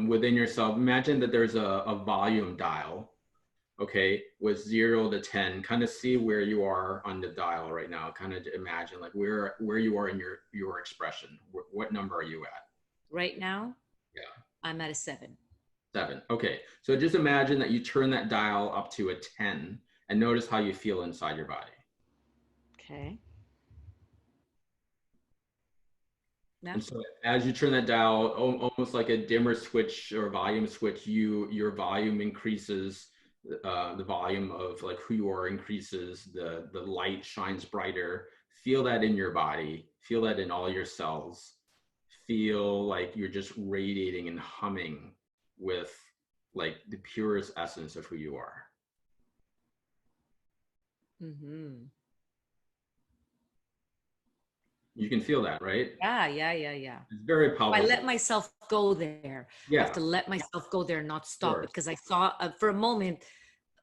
Speaker 2: within yourself, imagine that there's a volume dial, okay, with 0 to 10. Kind of see where you are on the dial right now. Kind of imagine like where you are in your expression. What number are you at?
Speaker 1: Right now,
Speaker 2: Yeah.
Speaker 1: I'm at a 7.
Speaker 2: 7. Okay. So just imagine that you turn that dial up to a 10 and notice how you feel inside your body.
Speaker 1: Okay. Yeah.
Speaker 2: And so as you turn that dial, almost like a dimmer switch or volume switch, your volume increases, the volume of like who you are increases, the light shines brighter. Feel that in your body, feel that in all your cells. feel like you're just radiating and humming with like the purest essence of who you are.
Speaker 1: Mm-hmm.
Speaker 2: You can feel that, right?
Speaker 1: Yeah.
Speaker 2: It's very
Speaker 1: I
Speaker 2: palpable.
Speaker 1: let myself go there. I have
Speaker 2: Yeah,
Speaker 1: to let myself go there and not
Speaker 2: of
Speaker 1: stop,
Speaker 2: course.
Speaker 1: because I thought for a moment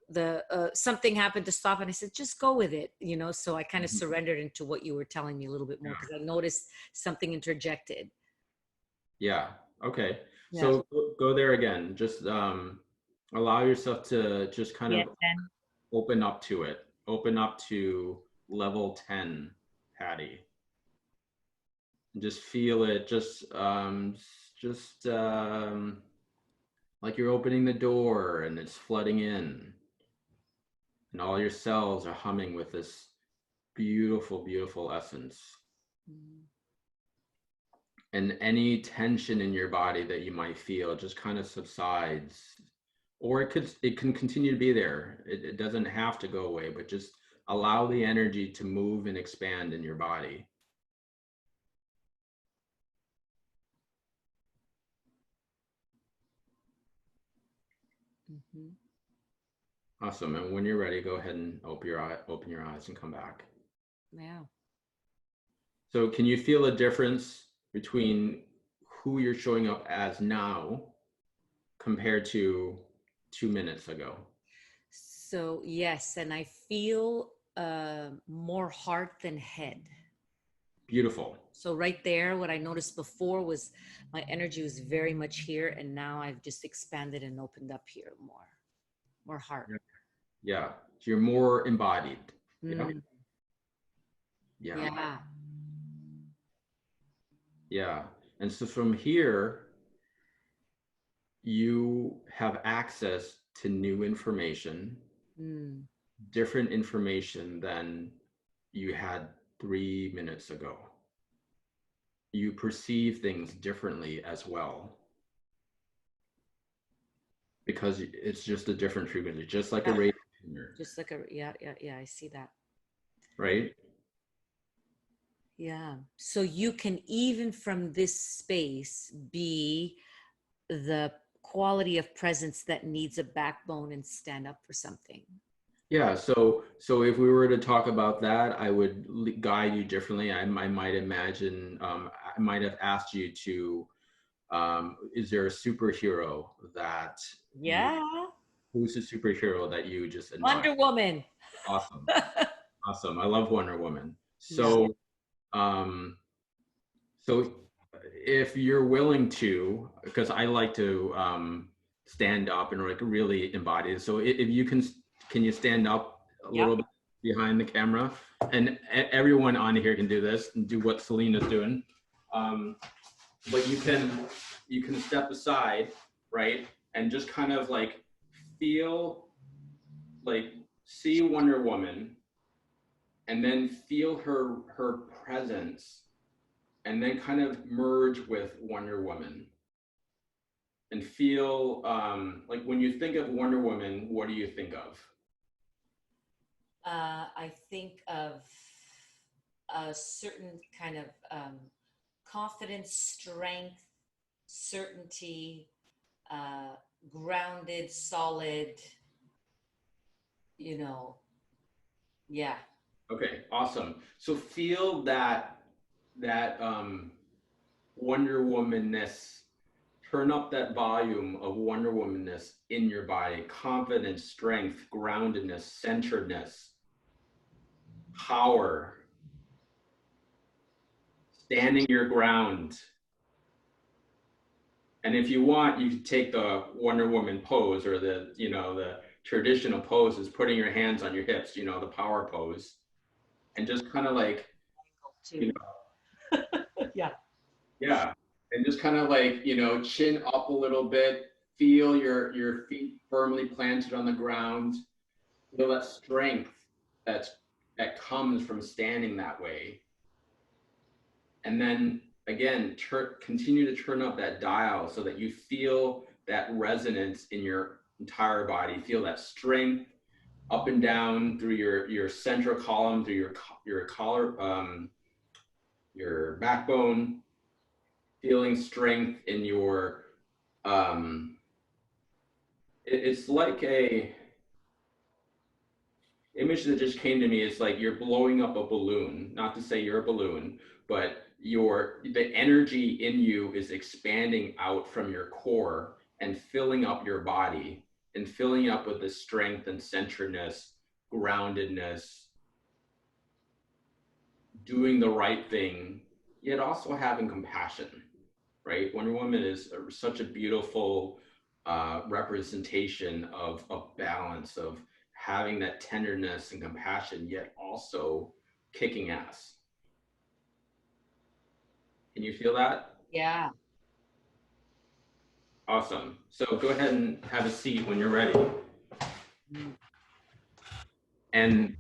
Speaker 1: the something happened to stop, and I said, just go with it, you know. So I kind of
Speaker 2: Mhm.
Speaker 1: surrendered into what you were telling me a little bit more,
Speaker 2: Yeah.
Speaker 1: because I noticed something interjected.
Speaker 2: Yeah. Okay.
Speaker 1: Yeah.
Speaker 2: So go there again. Just allow yourself to just kind
Speaker 1: Yes,
Speaker 2: of
Speaker 1: then.
Speaker 2: open up to it. Open up to level 10, Patty. And just feel it. Just like you're opening the door and it's flooding in, and all your cells are humming with this beautiful, beautiful essence.
Speaker 1: Mm.
Speaker 2: And any tension in your body that you might feel just kind of subsides, or it can continue to be there. It doesn't have to go away, but just allow the energy to move and expand in your body.
Speaker 1: Mm-hmm.
Speaker 2: Awesome. And when you're ready, go ahead and open your eyes and come back.
Speaker 1: Yeah.
Speaker 2: So can you feel a difference between who you're showing up as now compared to 2 minutes ago?
Speaker 1: So yes, and I feel more heart than head.
Speaker 2: Beautiful.
Speaker 1: So right there, what I noticed before was my energy was very much here, and now I've just expanded and opened up here more heart.
Speaker 2: Yeah. Yeah. So you're more embodied. Yeah.
Speaker 1: Mm,
Speaker 2: Yeah.
Speaker 1: yeah.
Speaker 2: Yeah. And so from here, you have access to new information,
Speaker 1: Mm,
Speaker 2: different information than you had 3 minutes ago. You perceive things differently as well, because it's just a different frequency, just like a
Speaker 1: yeah.
Speaker 2: radio tuner,
Speaker 1: Just like yeah. I see that.
Speaker 2: right?
Speaker 1: Yeah. So you can, even from this space, be the quality of presence that needs a backbone and stand up for something.
Speaker 2: Yeah. So if we were to talk about that, I would guide you differently. I might imagine, I might have asked you to, is there a superhero that you,
Speaker 1: Yeah.
Speaker 2: who's a superhero that you just admire?
Speaker 1: Wonder Woman.
Speaker 2: Awesome. Awesome. I love Wonder Woman.
Speaker 1: Yeah.
Speaker 2: Um, so if you're willing to, because I like to stand up and like really embody it. So if you can you stand up a little
Speaker 1: Yep.
Speaker 2: bit behind the camera? And everyone on here can do this and do what Selena's doing. Um, but you can step aside, right? And just kind of like feel, like, see Wonder Woman, and then feel her presence, and then kind of merge with Wonder Woman, and feel like when you think of Wonder Woman, what do you think of?
Speaker 1: I think of a certain kind of confidence, strength, certainty, uh, grounded, solid, you know, yeah.
Speaker 2: Okay, awesome. So feel that Wonder Womanness. Turn up that volume of Wonder Womanness in your body. Confidence, strength, groundedness, centeredness, power, standing your ground. And if you want, you can take the Wonder Woman pose, or the traditional poses, putting your hands on your hips, the power pose, and just kind of like, you
Speaker 1: Too. Yeah.
Speaker 2: yeah, and just kind of like, chin up a little bit, feel your feet firmly planted on the ground, feel that strength that comes from standing that way. And then again, continue to turn up that dial so that you feel that resonance in your entire body. Feel that strength up and down through your central column, through your collar, your backbone. feeling strength in your, it's like a image that just came to me is like you're blowing up a balloon, not to say you're a balloon, but the energy in you is expanding out from your core and filling up your body and filling up with the strength and centeredness, groundedness, doing the right thing, yet also having compassion, right? Wonder Woman is such a beautiful representation of balance, of having that tenderness and compassion, yet also kicking ass. Can you feel that?
Speaker 1: Yeah.
Speaker 2: Awesome. So go ahead and have a seat when you're ready. And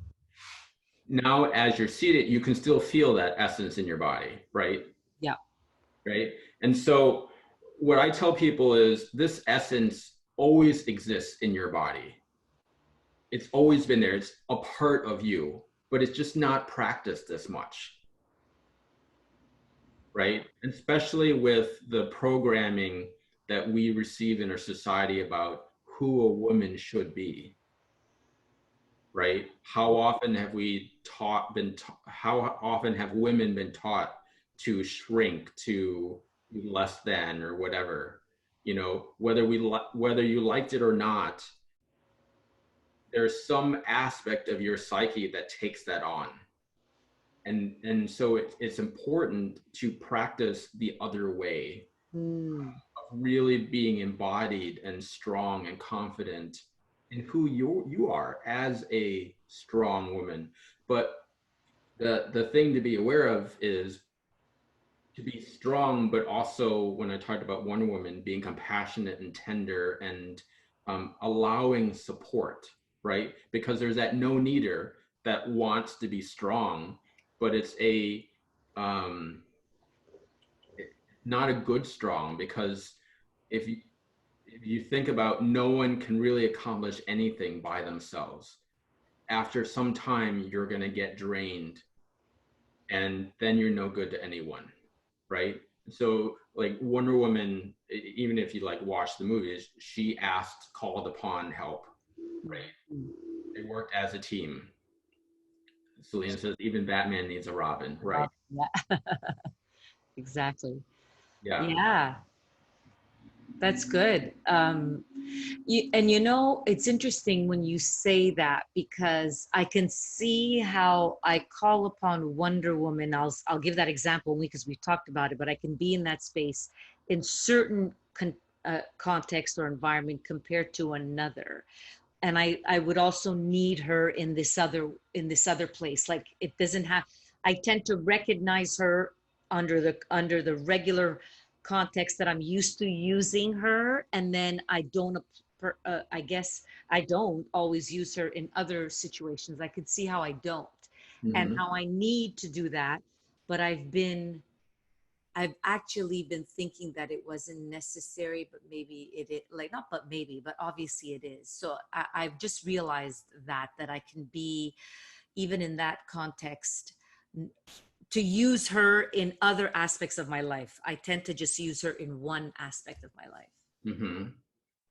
Speaker 2: now as you're seated, you can still feel that essence in your body, right?
Speaker 1: Yeah.
Speaker 2: Right. And so what I tell people is this essence always exists in your body. It's always been there. It's a part of you, but it's just not practiced as much. Right? Especially with the programming that we receive in our society about who a woman should be. Right? How often have how often have women been taught to shrink, to be less than, or whatever? You know, whether you liked it or not, there's some aspect of your psyche that takes that on. And so it's important to practice the other way, of really being embodied and strong and confident in who you are as a strong woman. But the thing to be aware of is to be strong, but also, when I talked about Wonder Woman, being compassionate and tender and allowing support, right? Because there's that no-needer that wants to be strong, but it's not a good strong, because if you think about, no one can really accomplish anything by themselves. After some time, you're going to get drained, and then you're no good to anyone, right? So like Wonder Woman, even if you like watch the movies, she called upon help, right? They worked as a team. Selena says even Batman needs a Robin, right?
Speaker 1: Yeah. Exactly.
Speaker 2: Yeah.
Speaker 1: Yeah. That's good. You know, it's interesting when you say that, because I can see how I call upon Wonder Woman. I'll give that example only because we've talked about it, but I can be in that space in certain context or environment compared to another. And I would also need her in this other place. Like, it doesn't have, I tend to recognize her under the regular context that I'm used to using her, and then I don't I guess I don't always use her in other situations. I could see how I don't, and
Speaker 2: Mm-hmm.
Speaker 1: how I need to do that. But I've actually been thinking that it wasn't necessary, but maybe like, not but maybe, but obviously it is. So I've just realized that I can be, even in that context, to use her in other aspects of my life. I tend to just use her in one aspect of my life.
Speaker 2: Mm-hmm.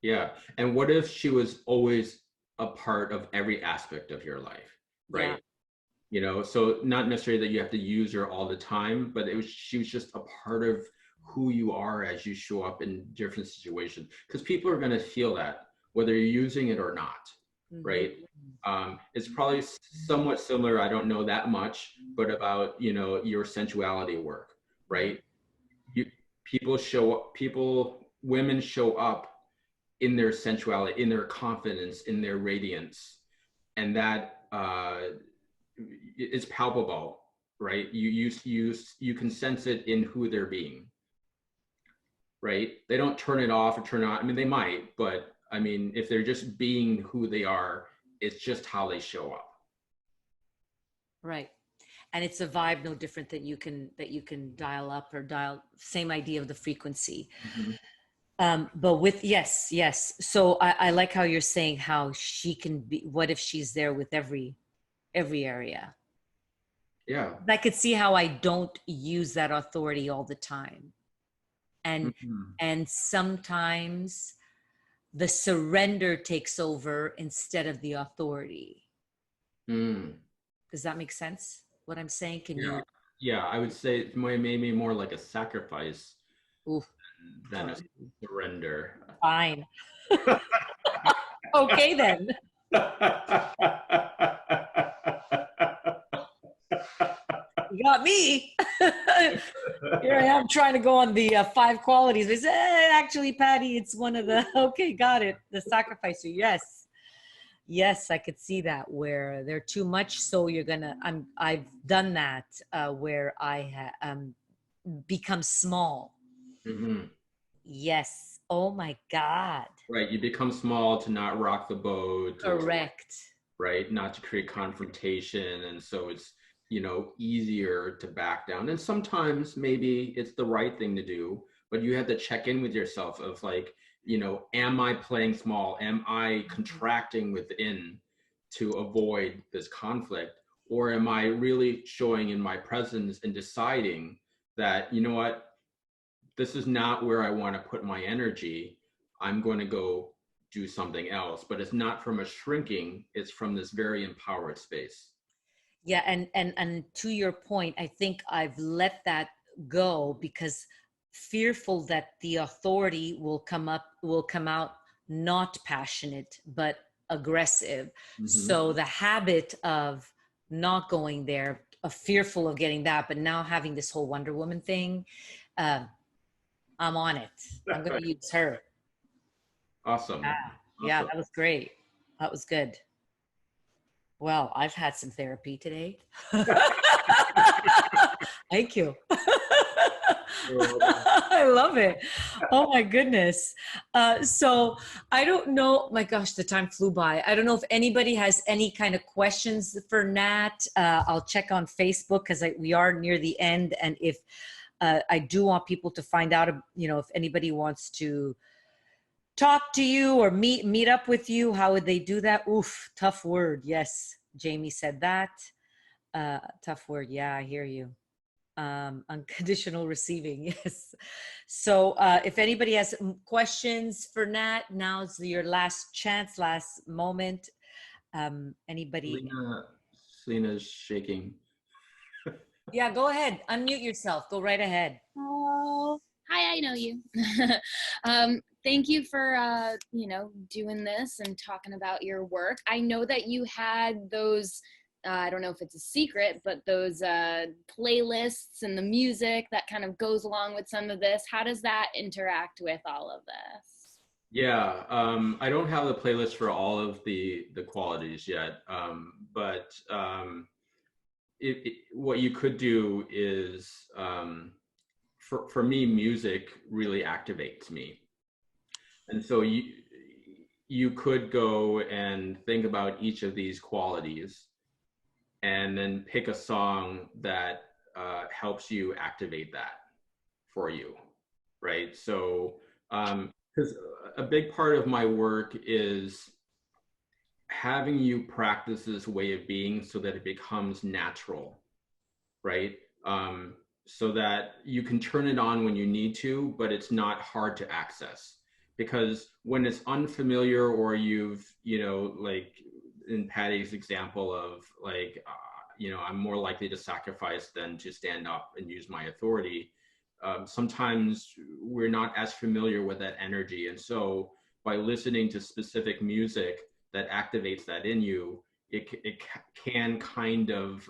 Speaker 2: Yeah. And what if she was always a part of every aspect of your life,
Speaker 1: Yeah.
Speaker 2: right? You know, so not necessarily that you have to use her all the time, but she was just a part of who you are as you show up in different situations, because people are going to feel that whether you're using it or not, right? It's probably somewhat similar, I don't know that much, but about, you know, your sensuality work, right? you Women show up in their sensuality, in their confidence, in their radiance, and that it's palpable, right? You can sense it in who they're being, right? They don't turn it off or turn it on. I mean, they might, but I mean, if they're just being who they are, it's just how they show up.
Speaker 1: Right. And it's a vibe no different that you can dial up or dial, same idea of the frequency.
Speaker 2: Mm-hmm.
Speaker 1: But with, yes. So I like how you're saying how she can be, what if she's there with every area?
Speaker 2: Yeah.
Speaker 1: I could see how I don't use that authority all the time. and
Speaker 2: Mhm.
Speaker 1: and sometimes the surrender takes over instead of the authority.
Speaker 2: Mm.
Speaker 1: Does that make sense what I'm saying? Can
Speaker 2: Yeah.
Speaker 1: you?
Speaker 2: Yeah, I would say it's maybe more like a sacrifice
Speaker 1: Ooh,
Speaker 2: than
Speaker 1: all
Speaker 2: a
Speaker 1: right,
Speaker 2: surrender.
Speaker 1: fine. Okay then. You got me. Here I am trying to go on the five qualities. They say, actually, Patty, it's one of the, okay, got it. The sacrificer. Yes. Yes, I could see that where they're too much. So you're gonna, I've done that where become small.
Speaker 2: Mhm.
Speaker 1: Yes. Oh my God.
Speaker 2: Right, you become small to not rock the boat, or
Speaker 1: Correct.
Speaker 2: right, not to create confrontation, and so it's, easier to back down. And sometimes maybe it's the right thing to do, but you have to check in with yourself of like, am I playing small? Am I contracting within to avoid this conflict? Or am I really showing in my presence and deciding that, you know what, this is not where I want to put my energy. I'm going to go do something else. But it's not from a shrinking, it's from this very empowered space.
Speaker 1: Yeah, and to your point, I think I've let that go because fearful that the authority will come out not passionate but aggressive.
Speaker 2: Mm-hmm.
Speaker 1: So the habit of not going there, fearful of getting that, but now having this whole Wonder Woman thing, uh, I'm on it. I'm going to use her.
Speaker 2: Awesome.
Speaker 1: Yeah, yeah,
Speaker 2: Awesome.
Speaker 1: that was great. That was good. Well, I've had some therapy today. Thank you. I love it. Oh my goodness. So I don't know. My gosh, the time flew by. I don't know if anybody has any kind of questions for Nat. I'll check on Facebook because we are near the end, and if I do want people to find out, if anybody wants to talk to you or meet up with you, how would they do that? Oof, tough word. Yes, Jamie said that. Tough word. Yeah, I hear you. Unconditional receiving. Yes. So if anybody has questions for Nat, now's your last chance, last moment. Anybody?
Speaker 2: Selena, Selena's shaking.
Speaker 1: Yeah, go ahead. Unmute yourself. Go right ahead.
Speaker 4: Oh, hi, I know you. Thank you for, doing this and talking about your work. I know that you had those, I don't know if it's a secret, but those playlists and the music that kind of goes along with some of this. How does that interact with all of this?
Speaker 2: Yeah, I don't have the playlist for all of the qualities yet, but what you could do is, for me, music really activates me. And so you could go and think about each of these qualities and then pick a song that helps you activate that for you, right? So, because a big part of my work is having you practice this way of being so that it becomes natural, right? So that you can turn it on when you need to, but it's not hard to access. Because when it's unfamiliar, or you've, like in Patty's example of like, I'm more likely to sacrifice than to stand up and use my authority. Sometimes we're not as familiar with that energy. And so by listening to specific music that activates that in you, it can kind of,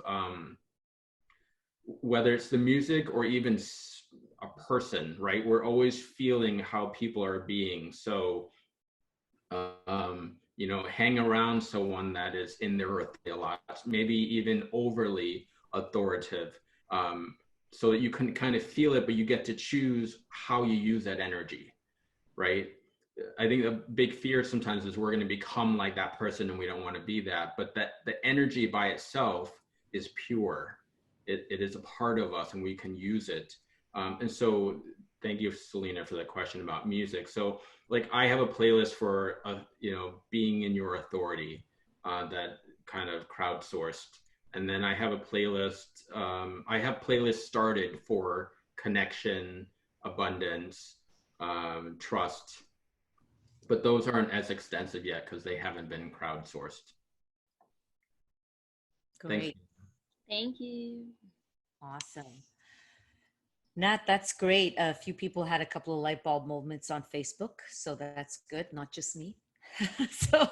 Speaker 2: whether it's the music or even a person, right? We're always feeling how people are being. So, hang around someone that is in their authority a lot, maybe even overly authoritative, so that you can kind of feel it, but you get to choose how you use that energy, right? I think the big fear sometimes is we're going to become like that person and we don't want to be that, but that the energy by itself is pure. It is a part of us and we can use it. And so thank you, Selena, for that question about music. So like I have a playlist for, being in your authority, that kind of crowdsourced. And then I have a playlist, I have playlists started for connection, abundance, trust, but those aren't as extensive yet because they haven't been crowdsourced. Thanks.
Speaker 1: Great.
Speaker 4: Thank you.
Speaker 1: Awesome. Nat, that's great. A few people had a couple of light bulb moments on Facebook, so that's good, not just me. So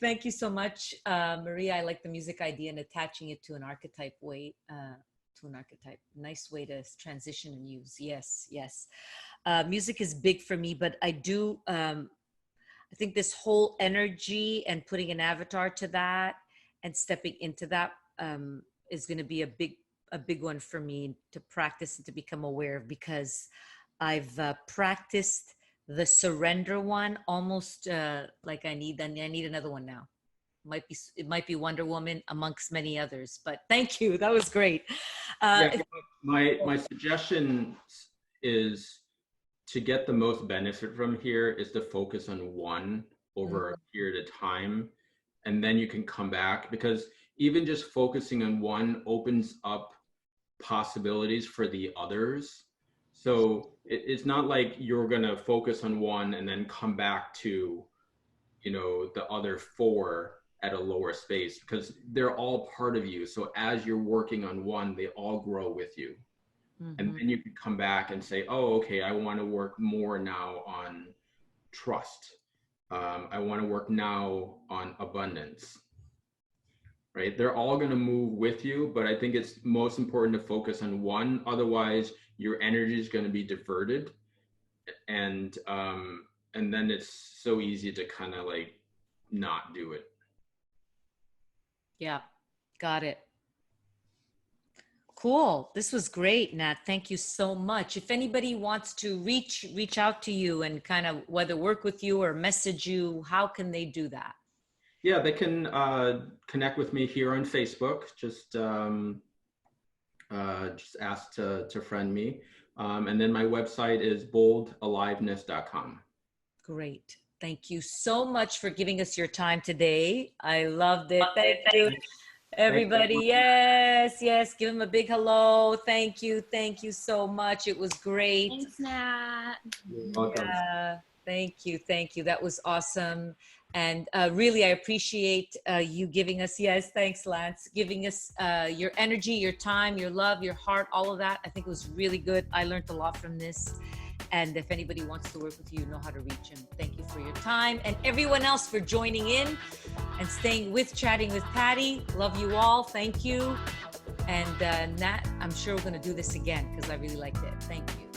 Speaker 1: thank you so much, Maria. I like the music idea and attaching it to an archetype way, to an archetype. Nice way to transition and use. Yes, yes. Music is big for me, but I do, I think this whole energy and putting an avatar to that and stepping into that is going to be a big one for me to practice and to become aware of, because I've practiced the surrender one almost like I need another one now. It might be Wonder Woman amongst many others, but thank you. That was great.
Speaker 2: Yeah, my suggestion is to get the most benefit from here is to focus on one over a period of time, and then you can come back, because even just focusing on one opens up possibilities for the others. So it's not like you're going to focus on one and then come back to, you know, the other four at a lower space, because they're all part of you. So as you're working on one, they all grow with you. And then you can come back and say, oh, okay, I want to work more now on trust. I want to work now on abundance. Right? They're all going to move with you, but I think it's most important to focus on one. Otherwise, your energy is going to be diverted, and then it's so easy to kind of like not do it.
Speaker 1: Yeah, got it. Cool. This was great, Nat. Thank you so much. If anybody wants to reach out to you and kind of whether work with you or message you, how can they do that?
Speaker 2: Yeah, they can connect with me here on Facebook. Just ask to friend me. And then my website is boldaliveness.com.
Speaker 1: Great. Thank you so much for giving us your time today. I loved it. Thank you. Everybody, yes, yes. Give him a big hello. Thank you. Thank you so much. It was great.
Speaker 4: Thanks, Nat.
Speaker 2: You're welcome.
Speaker 1: Yeah, thank you. Thank you. That was awesome. And really, I appreciate you giving us, yes, thanks, Lance, giving us your energy, your time, your love, your heart, all of that. I think it was really good. I learned a lot from this. And if anybody wants to work with you, you know how to reach him. Thank you for your time, and everyone else for joining in and staying with Chatting with Patty. Love you all. Thank you. And Nat, I'm sure we're going to do this again because I really liked it. Thank you.